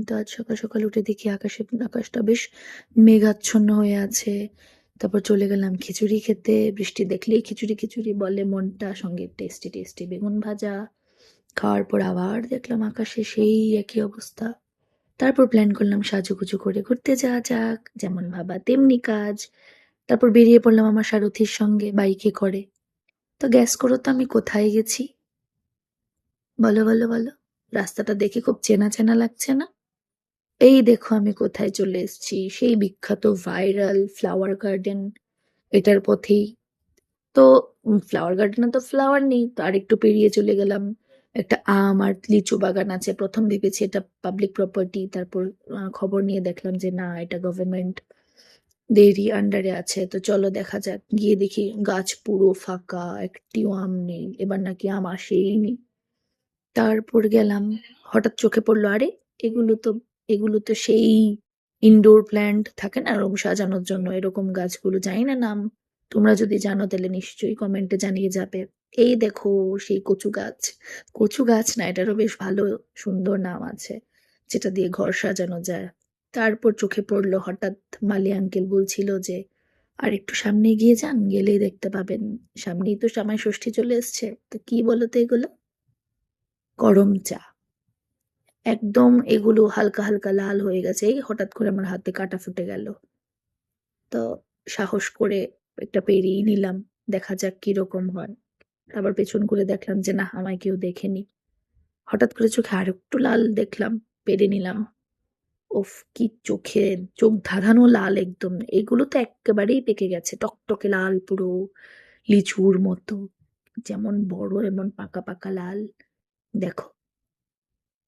তো আজ সকাল সকাল উঠে দেখি আকাশটা বেশ মেঘাচ্ছন্ন হয়ে আছে। তারপর চলে গেলাম খিচুড়ি খেতে। বৃষ্টি দেখলেই খিচুড়ি খিচুড়ি বলে মনটা, সঙ্গে টেস্টি টেস্টি বেগুন ভাজা। খাওয়ার পর আবার দেখলাম আকাশে সেই একই অবস্থা। তারপর প্ল্যান করলাম সাজুগুজু করে ঘুরতে যাওয়া যাক, যেমন ভাবা তেমনি কাজ। তারপর বেরিয়ে পড়লাম আমার সারথির সঙ্গে বাইকে করে। তো গ্যাস করো তো আমি কোথায় গেছি? বলো বলো বলো। রাস্তাটা দেখে খুব চেনা চেনা লাগছে না? এই দেখো আমি কোথায় চলে এসেছি, সেই বিখ্যাত ভাইরাল ফ্লাওয়ার গার্ডেন। এটার পথেই তো। ফ্লাওয়ার গার্ডেনে তো ফ্লাওয়ার নেই, তো আরেকটু পেরিয়ে চলে গেলাম। একটা আম আর লিচু বাগান আছে। প্রথম ভেবেছি এটা পাবলিক প্রপার্টি, তারপর খবর নিয়ে দেখলাম যে না, এটা গভর্নমেন্ট দেরই আন্ডারে আছে। তো চলো দেখা যাক। গিয়ে দেখি গাছ পুরো ফাঁকা, একটিও আম নেই, এবার নাকি আম আসেই নি। তারপর গেলাম, হঠাৎ চোখে পড়লো, আরে এগুলো তো সেই ইনডোর প্ল্যান্ট থাকে না রুম সাজানোর জন্য, এরকম গাছগুলো, জানি না নাম। তোমরা যদি জানো তাহলে নিশ্চয়ই কমেন্টে জানিয়ে যাবে। এই দেখো সেই কচু গাছ। কচু গাছ না, এটারও বেশ ভালো সুন্দর নাম আছে, যেটা দিয়ে ঘর সাজানো যায়। তারপর চোখে পড়লো হঠাৎ, মালি আঙ্কেল বলছিল যে আর একটু সামনে এগিয়ে যান, গেলেই দেখতে পাবেন, সামনেই তো জামাই ষষ্ঠী চলে এসছে। তো কি বলো তো এগুলো? গরম চা। একদম এগুলো হালকা হালকা লাল হয়ে গেছে, এই হঠাৎ করে আমার হাতে কাটা ফুটে গেল। তো সাহস করে একটা পেরিয়ে নিলাম, দেখা যাক কিরকম হয়। আবার পেছন করে দেখলাম যে না, আমায় কেউ দেখেনি। হঠাৎ করে চোখে আর একটু লাল দেখলাম, পেরে নিলাম। ওফ, কি চোখে, চোখ ধাঁধানো লাল একদম। এগুলো তো একেবারেই পেকে গেছে, টকটকে লাল পুরো, লিচুর মতো, যেমন বড় এমন পাকা পাকা লাল। দেখো,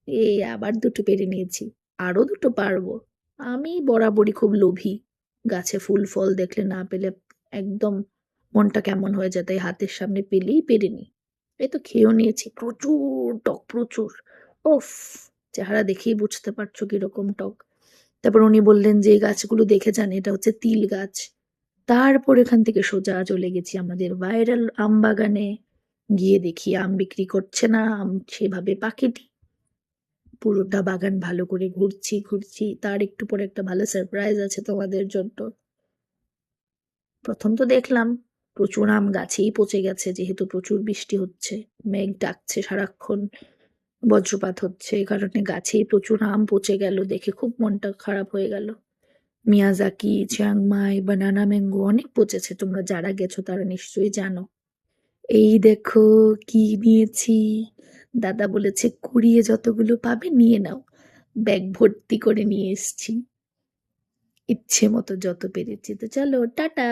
এই আবার দুটো পেরে নিয়েছি, আরো দুটো পারবো। আমি বরাবরই খুব লোভী, গাছে ফুল ফল দেখলে না পেলে একদম মনটা কেমন হয়ে যায়, তাই হাতের সামনে পেলেই পেরে নি। এই তো খেয়েও নিয়েছি, প্রচুর টক, প্রচুর। ওফ, চেহারা দেখেই বুঝতে পারছো কিরকম টক। তারপর উনি বললেন যে এই গাছগুলো দেখে যান, এটা হচ্ছে তিল গাছ। তারপর এখান থেকে সোজা চলে গেছি আমাদের ভাইরাল আম বাগানে। গিয়ে দেখি আম বিক্রি করছে না, আম সেভাবে পাকেনি। পুরোটা বাগান ভালো করে ঘুরছি ঘুরছি, তার একটু পরে একটা ভালো সারপ্রাইজ আছে তোমাদের জন্য। প্রথম তো দেখলাম প্রচুর আম গাছেই পচে গেছে, যেহেতু প্রচুর বৃষ্টি হচ্ছে, মেঘ ডাকছে সারাক্ষণ, বজ্রপাত হচ্ছে, এই কারণে গাছেই প্রচুর আম পচে গেল। দেখে খুব মনটা খারাপ হয়ে গেল। মিয়াজাকি, চিয়াংমাই, বানানা ম্যাঙ্গো অনেক পচেছে, তোমরা যারা গেছো তারা নিশ্চয়ই জানো। এই দেখো কি নিয়েছি। দাদা বলেছে কুড়িয়ে যতগুলো পাবে নিয়ে নাও। ব্যাগ ভর্তি করে নিয়ে এসেছি, ইচ্ছে মতো যত পেরেছি। তো চলো টাটা।